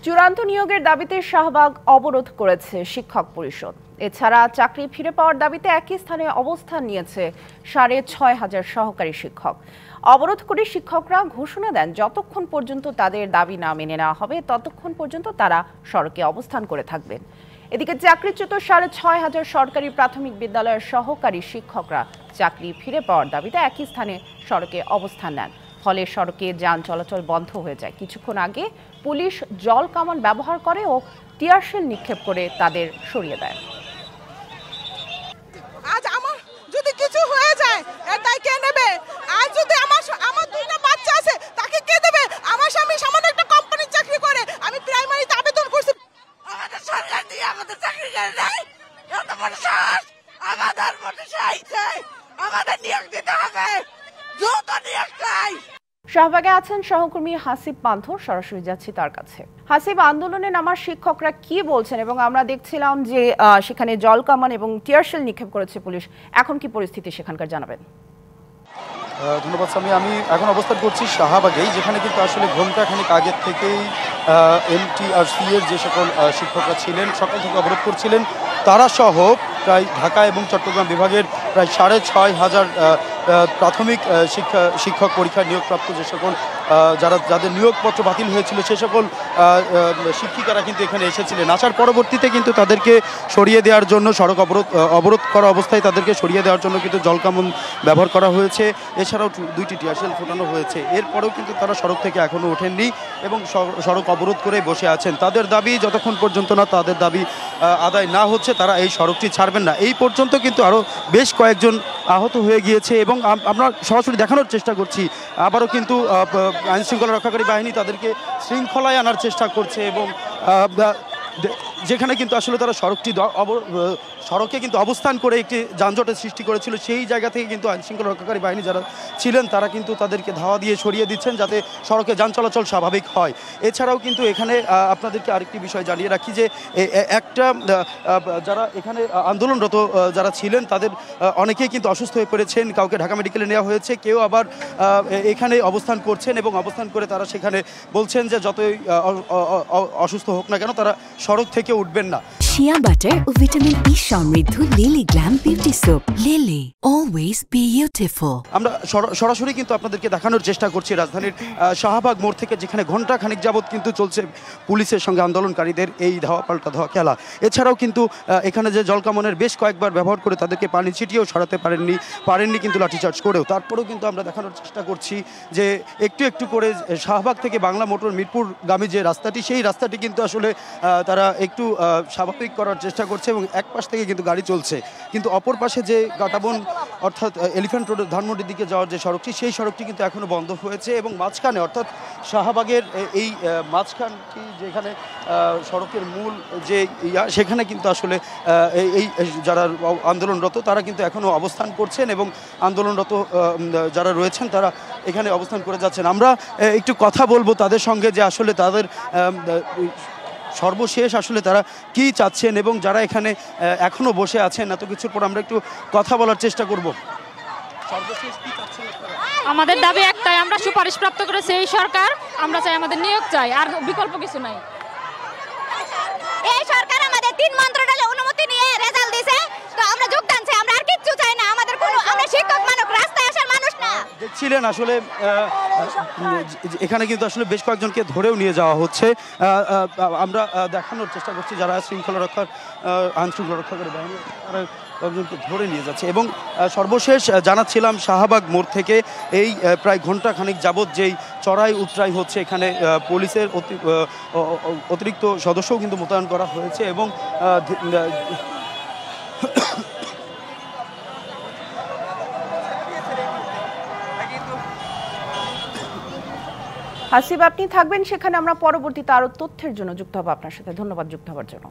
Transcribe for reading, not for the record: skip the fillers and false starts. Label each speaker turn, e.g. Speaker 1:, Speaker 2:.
Speaker 1: চূড়ান্ত নিয়োগের দাবিতে শাহবাগ অবরোধ করেছে শিক্ষক পরিষদ। এছাড়া চাকরি ফিরে পাওয়ার দাবিতে একই স্থানে অবস্থান নিয়েছে ৬,৫০০ সহকারী শিক্ষক। অবরোধ করে শিক্ষকরা ঘোষণা দেন, যতক্ষণ পর্যন্ত তাদের দাবি না মেনে নেওয়া হবে ততক্ষণ পর্যন্ত তারা সড়কে অবস্থান করে থাকবেন। এদিকে চাকরিচ্যুত ৬,৫০০ সরকারি প্রাথমিক বিদ্যালয়ের সহকারী শিক্ষকরা চাকরি ফিরে পাওয়ার দাবিতে একই স্থানে সড়কে অবস্থান নেন। ফলে সড়কে যান চলাচল বন্ধ হয়ে যায়। কিছুক্ষণ আগে পুলিশ জল কামান ব্যবহার করে ও টিয়ারশেল নিক্ষেপ করে তাদের সরিয়ে দেয়।
Speaker 2: আজ আমার যদি কিছু হয়ে যায় এটাই কে নেবে? আজ যদি আমার দুইটা বাচ্চা আছে তাকে কে দেবে? আমার স্বামী সামান্য একটা কোম্পানির চাকরি করে, আমি প্রাইমারিতে আবেদন করছি, আমাদের সরকার দিয়ে আমাদের চাকরি করে দেয়। এত বড় সাহস আমাদের মনে চাইছে, আমাদের নিয়োগ দিতে হবে, দ্রুত নিয়োগ চাই।
Speaker 1: শাহবাগে আছেন সহকর্মী হাসিব পান্থর, সরাসরি যাচ্ছি তার কাছে। হাসিব, আন্দোলনে নামার শিক্ষকরা কি বলছেন? এবং আমরা দেখছিলাম যে সেখানে জল কামান এবং টিয়ারশেল নিক্ষেপ করেছে পুলিশ। এখন কি পরিস্থিতি সেখানকার জানাবেন?
Speaker 3: ধন্যবাদ সামি। আমি এখন অবস্থান করছি শাহবাগেই, যেখানে কিন্তু আসলে ঘণ্টাখানিক আগের থেকেই এমটিআরসি এর যে সকল শিক্ষকরা ছিলেন সকাল থেকে অবরোধ করছিলেন, তারা সহ প্রায় ঢাকা এবং চট্টগ্রাম বিভাগের প্রায় ৬,৫০০ প্রাথমিক শিক্ষক পরীক্ষায় নিয়োগপ্রাপ্ত যে সকল যাদের নিয়োগপত্র বাতিল হয়েছিল সে সকল শিক্ষিকারা কিন্তু এখানে এসেছিলেন। আসার পরবর্তীতে কিন্তু তাদেরকে সরিয়ে দেওয়ার জন্য সড়ক অবরোধ করা অবস্থায় তাদেরকে সরিয়ে দেওয়ার জন্য কিন্তু জলকামান ব্যবহার করা হয়েছে। এছাড়াও ২টি টিয়ারশেল ফোটানো হয়েছে। এরপরেও কিন্তু তারা সড়ক থেকে এখনও ওঠেননি এবং সড়ক অবরোধ করে বসে আছেন। তাদের দাবি যতক্ষণ পর্যন্ত না তাদের দাবি আদায় না হচ্ছে তারা এই সড়কটি ছাড়বেন না। এই পর্যন্ত কিন্তু আরও বেশ কয়েকজন আহত হয়ে গিয়েছে এবং আমরা সরাসরি দেখানোর চেষ্টা করছি। আবারও কিন্তু আইনশৃঙ্খলা রক্ষাকারী বাহিনী তাদেরকে শৃঙ্খলায় আনার চেষ্টা করছে এবং যেখানে কিন্তু আসলে তারা সড়কে কিন্তু অবস্থান করে একটি যানজটের সৃষ্টি করেছিল, সেই জায়গা থেকে কিন্তু আইনশৃঙ্খলা রক্ষাকারী বাহিনী যারা ছিলেন তারা কিন্তু তাদেরকে ধাওয়া দিয়ে সরিয়ে দিচ্ছেন যাতে সড়কে যান চলাচল স্বাভাবিক হয়। এছাড়াও কিন্তু এখানে আপনাদেরকে আরেকটি বিষয় জানিয়ে রাখি যে একটা যারা এখানে আন্দোলনরত যারা ছিলেন তাদের অনেকেই কিন্তু অসুস্থ হয়ে পড়েছেন। কাউকে ঢাকা মেডিকেলে নেওয়া হয়েছে, কেউ আবার এখানে অবস্থান করছেন এবং অবস্থান করে তারা সেখানে বলছেন যে যতই অসুস্থ হোক না কেন তারা সড়ক থেকে উঠবেন না।
Speaker 4: শিয়া বাটার ও ভিটামিন ই সমৃদ্ধ lily glam beauty soap. Lily, always beautiful. আমরা
Speaker 3: সরাসরি কিন্তু আপনাদেরকে দেখানোর চেষ্টা করছি রাজধানীর শাহবাগ মোড় থেকে, যেখানে ঘণ্টা খানিক যাবৎ কিন্তু চলছে পুলিশের সঙ্গে আন্দোলনকারীদের এই ধাওয়া পাল্টা ধাওয়া খেলা। এছাড়াও কিন্তু এখানে যে জলকামানের বেশ কয়েকবার ব্যবহার করে তাদেরকে পানি ছিটিয়েও সরাতে পারেননি কিন্তু লাঠিচার্জ করেও। তারপরেও কিন্তু আমরা দেখানোর চেষ্টা করছি যে একটু একটু করে শাহবাগ থেকে বাংলা মোটর মিরপুরগামী যে রাস্তাটি, সেই রাস্তাটি কিন্তু আসলে তারা একটু স্বাভাবিক করার চেষ্টা করছে এবং এক পাশ থেকে কিন্তু গাড়ি চলছে, কিন্তু অপর পাশে যে কাটাবন অর্থাৎ এলিফ্যান্ট রোডের ধানমন্ডির দিকে যাওয়ার যে সড়কটি, সেই সড়কটি কিন্তু এখনও বন্ধ হয়েছে এবং মাঝখানে অর্থাৎ শাহবাগের এই মাঝখানটি যেখানে সড়কের মূল যে সেখানে কিন্তু আসলে এই যারা আন্দোলনরত তারা কিন্তু এখনও অবস্থান করছেন এবং আন্দোলনরত যারা রয়েছেন তারা এখানে অবস্থান করে যাচ্ছেন। আমরা একটু কথা বলবো তাদের সঙ্গে যে আসলে তাদের সর্বশেষ আসলে তারা কি চাচ্ছেন এবং যারা এখানে এখনো বসে আছেন। এত কিছুর পর আমরা একটু কথা বলার চেষ্টা করব। সর্বশেষ কি চাচ্ছেন?
Speaker 5: আমাদের দাবি একটাই, আমরা সুপারিশ প্রাপ্ত করেছি এই সরকার, আমরা চাই আমাদের নিয়োগ চাই, আর বিকল্প কিছু নাই।
Speaker 6: এই সরকার আমাদের ৩ মন্ত্রণালয় অনুমতি নিয়ে রেজাল্ট দিয়েছে, তো আমরা যোগদান চাই, আমরা আর কিচ্ছু চাই না। আমাদের কোনো, আমরা শিক্ষক মানুষ, রাস্তায় আসার মানুষ না। দেখছিলেন
Speaker 3: আসলে এখানে কিন্তু আসলে বেশ কয়েকজনকে ধরেও নিয়ে যাওয়া হচ্ছে। আমরা দেখানোর চেষ্টা করছি যারা আইনশৃঙ্খলা রক্ষাকারী বাহিনী তারা কয়েকজনকে ধরে নিয়ে যাচ্ছে এবং সর্বশেষ জানাচ্ছিলাম শাহবাগ মোড় থেকে এই প্রায় ঘণ্টা খানিক যাবৎ যেই চড়াই উতরাই হচ্ছে, এখানে পুলিশের অতিরিক্ত সদস্যও কিন্তু মোতায়েন করা হয়েছে এবং
Speaker 1: হাসিব, আপনি থাকবেন সেখানে, আমরা পরবর্তীতে আরো তথ্যের জন্য যুক্ত হব আপনার সাথে। ধন্যবাদ যুক্ত হওয়ার জন্য।